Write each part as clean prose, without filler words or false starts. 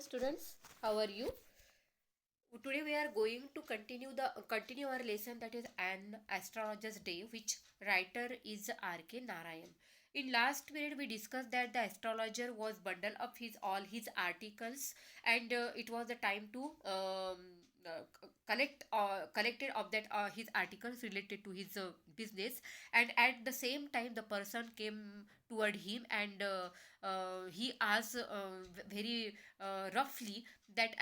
Students, how are you? Today we are going to continue our lesson, that is an astrologer's day, which writer is R.K. Narayan. In last period we discussed that the astrologer was bundle up his all his articles, and it was the time to collected of that his articles related to his business. And at the same time the person came toward him, and he asked very roughly that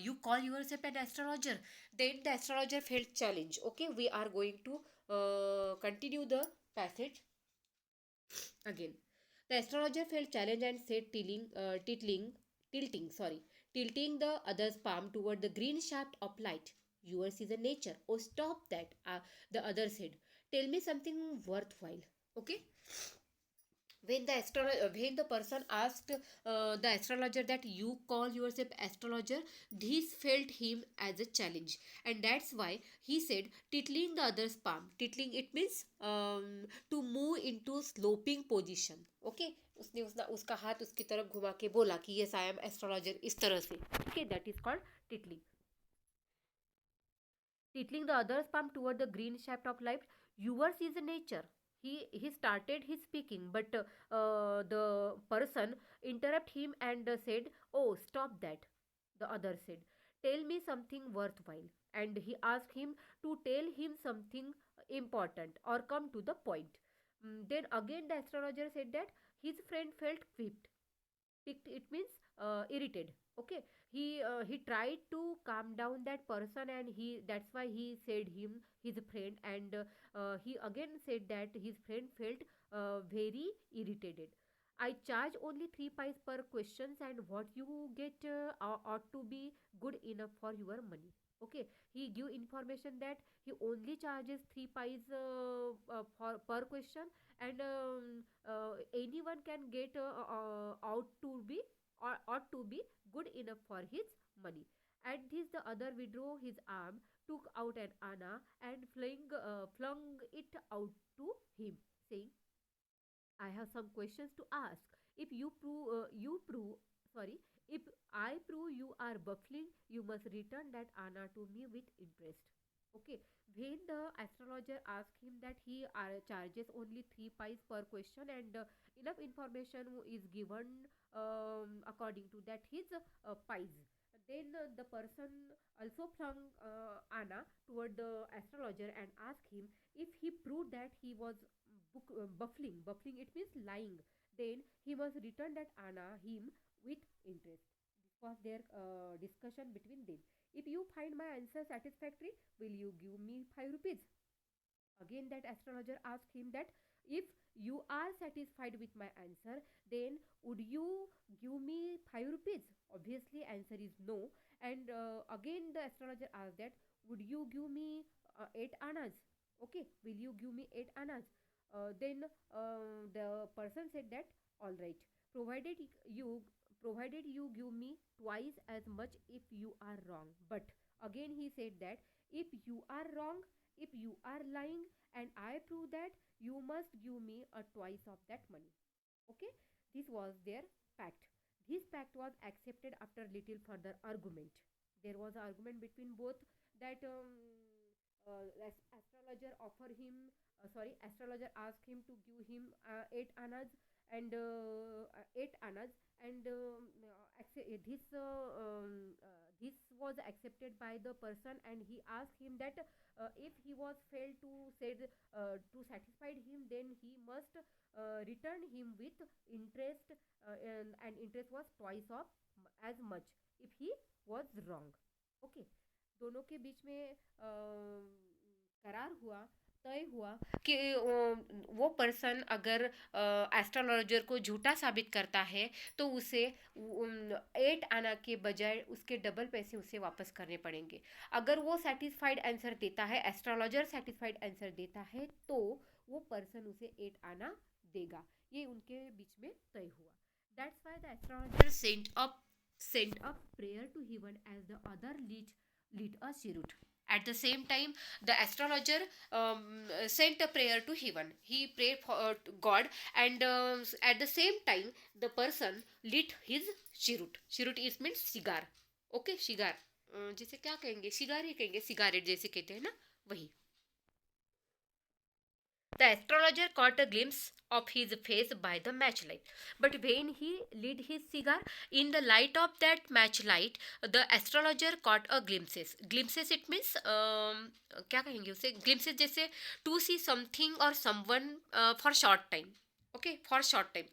you call yourself an astrologer. Then the astrologer felt challenge. Okay, we are going to continue the passage again. The astrologer felt challenge and said, tilting the other's palm toward the green shaft of light. Yours is a nature. Oh, stop that. The other said, tell me something worthwhile. Okay, when the person asked the astrologer that you call yourself astrologer, this felt him as a challenge, and that's why he said, tickling the other's palm. Tickling, it means to move into sloping position. Okay, उसने उसका हाथ उसकी तरफ घुमा के बोला कि yes I am astrologer, इस तरह से. Okay, that is called tickling. Tickling the other's palm toward the green shaft of light. Yours is nature. He started his speaking, but the person interrupted him and said, "Oh, stop that." The other said, "Tell me something worthwhile." And he asked him to tell him something important or come to the point. Then again, the astrologer said that his friend felt picked, it means irritated. Okay, he tried to calm down that person, and he that's why he said him his friend, and he again said that his friend felt very irritated. I charge only 3 pies per questions, and what you get ought to be good enough for your money. Okay, he give information that he only charges 3 pies for per question, and anyone can get out to be or ought to be good enough for his money. At this, the other withdrew his arm, took out an anna, and flung it out to him, saying, I have some questions to ask. If if I prove you are buffling, you must return that Anna to me with interest. Okay. When the astrologer asked him that he charges only 3 pies per question, and enough information is given according to that his pies. Then the person also flung Anna toward the astrologer and asked him if he proved that he was buffling. Buffling, it means lying. Then he must return that Anna him with interest. This was their discussion between them. If you find my answer satisfactory, will you give me 5 rupees? Again, that astrologer asked him that if you are satisfied with my answer, then would you give me 5 rupees? Obviously, answer is no. And again, the astrologer asked that would you give me 8 annas? Okay, will you give me 8 annas? Then the person said that all right, provided you provided you give me twice as much if you are wrong. But again, he said that if you are wrong, if you are lying, and I prove that, you must give me a twice of that money. Okay, this was their pact. This pact was accepted after little further argument. There was an argument between both, that astrologer offer him astrologer asked him to give him 8 annas, and 8 annas, and this was accepted by the person, and he asked him that if he was failed to said to satisfy him, then he must return him with interest, and interest was twice of as much if he was wrong. Okay, दोनों के बीच में करार हुआ, तय हुआ कि वो person अगर एस्ट्रोलॉजर को झूठा साबित करता है तो उसे 8 आना के बजाय उसके डबल पैसे उसे वापस करने पड़ेंगे. अगर वो सेटिस्फाइड आंसर देता है, एस्ट्रोलॉजर सेटिस्फाइड आंसर देता है, तो वो पर्सन उसे 8 आना देगा. ये उनके बीच में तय हुआ. That's why the astrologer sent up prayer to heaven as the other lit a cheroot. At the same time, the astrologer sent a prayer to heaven. He prayed for to God, and at the same time, the person lit his chirut. Chirut is means cigar. Okay, cigar. जैसे क्या कहेंगे, cigar ही कहेंगे, cigarette जैसे कहते हैं ना, वही. The astrologer caught a glimpse of his face by the matchlight. But when he lit his cigar, in the light of that matchlight, the astrologer caught a glimpses. Glimpses it means क्या कहेंगे उसे? Glimpses जैसे to see something or someone for short time. Okay, for short time,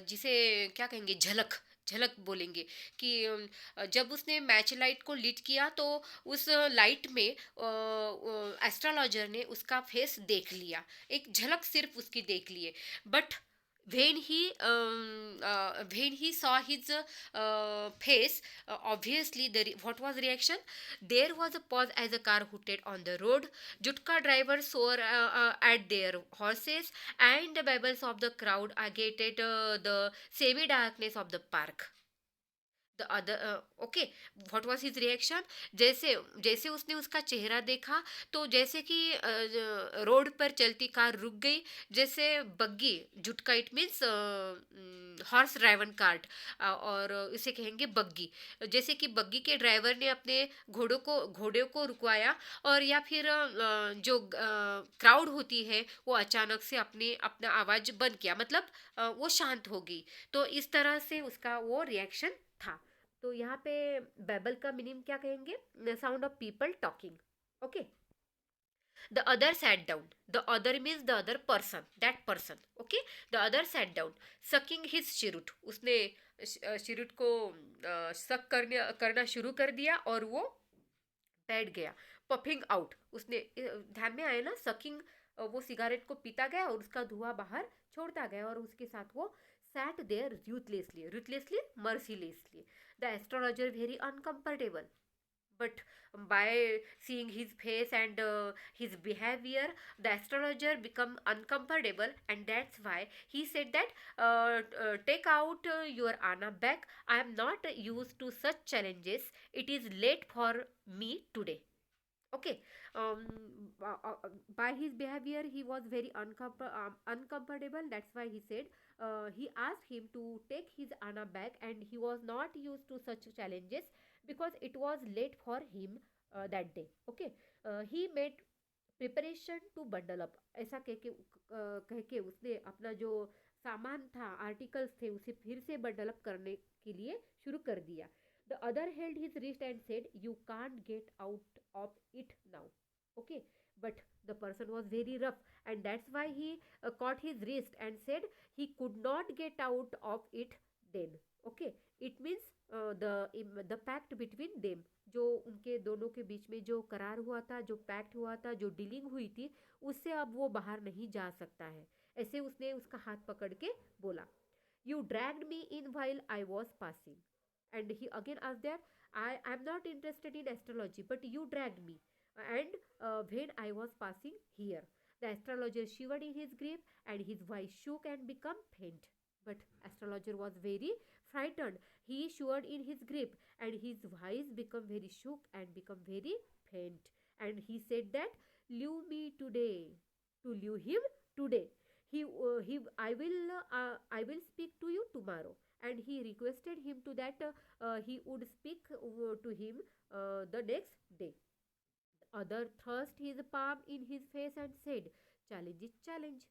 जिसे क्या कहेंगे, झलक. झलक बोलेंगे कि जब उसने मैच लाइट को लीड किया तो उस लाइट में एस्ट्रोलॉजर ने उसका फेस देख लिया, एक झलक सिर्फ उसकी देख लिए. But when he saw his face, obviously what was reaction? There was a pause as a car hooted on the road. Jutka drivers swore at their horses, and the babbles of the crowd agitated the semi darkness of the park. The other okay, what was his reaction? जैसे जैसे उसने उसका चेहरा देखा, तो जैसे कि road पर चलती कार रुक गई, जैसे buggy, jutka it means horse driven cart, और इसे कहेंगे बग्गी. जैसे कि बग्गी के ड्राइवर ने अपने घोड़े को रुकवाया, और या फिर जो क्राउड होती है वो अचानक से अपना आवाज़ बंद किया, मतलब वो शांत हो गई. तो इस तरह से उसका वो रिएक्शन था. तो यहाँ पे बेबल का मीनिंग क्या कहेंगे? Sound of people talking. Okay. The other sat down. The other means the other person, that person. Okay. The other sat down sucking his cheroot. उसने चिरुट को सक करना शुरू कर दिया और वो बैठ गया. पफिंग आउट, उसने ध्यान में आया ना, सकिंग, वो सिगारेट को पीता गया और उसका धुआं बाहर छोड़ता गया, और उसके साथ वो sat there ruthlessly, mercilessly. The astrologer very uncomfortable. But by seeing his face and his behavior, the astrologer become uncomfortable, and that's why he said that take out your Anna back. I am not used to such challenges. It is late for me today. Okay. um, by his behavior he was very uncomfortable. That's why he said, he asked him to take his Anna back, and he was not used to such challenges because it was late for him that day. Okay. He made preparation to bundle up. ऐसा कह के उसने अपना जो सामान था, articles थे, उसे फिर से बंडल अप करने के लिए शुरू कर दिया. The other held his wrist and said, you can't get out of it now. Okay. But the person was very rough, and that's why he caught his wrist and said he could not get out of it then. Okay. It means the pact between them, जो उनके दोनों के बीच में जो करार हुआ था, जो पैक्ट हुआ था, जो डीलिंग हुई थी, उससे अब वो बाहर नहीं जा सकता है. ऐसे उसने उसका हाथ पकड़ के बोला. You dragged me in while I was passing. And he again asked that, I am not interested in astrology, but you dragged me, and when I was passing here. The astrologer shivered in his grip, and his voice shook and became faint. But astrologer was very frightened. He shivered in his grip, and his voice became very shook and become very faint. And he said that, "Leave me today, to leave him today. I will speak to you tomorrow." And he requested him to that he would speak to him the next day. Other thrust his palm in his face and said, "Challenge is challenge.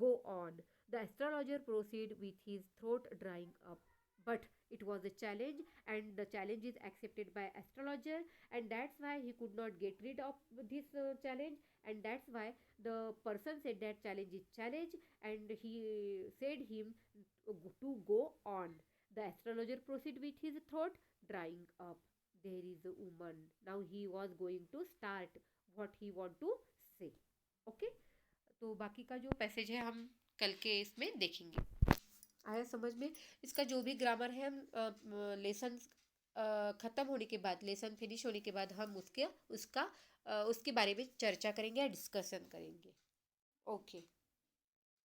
Go on." The astrologer proceeded with his throat drying up. But it was a challenge, and the challenge is accepted by astrologer, and that's why he could not get rid of this challenge, and that's why the person said that challenge is challenge, and he said him to go on. The astrologer proceeded with his throat drying up. There is a woman. Now he was going to start what he want to say. Okay. तो बाकी का जो passage है हम कल के इसमें देखेंगे. आया समझ में? इसका जो भी ग्रामर है हम लेसन ख़त्म होने के बाद, लेसन फिनिश होने के बाद हम उसके बारे में चर्चा करेंगे या डिस्कशन करेंगे. ओके.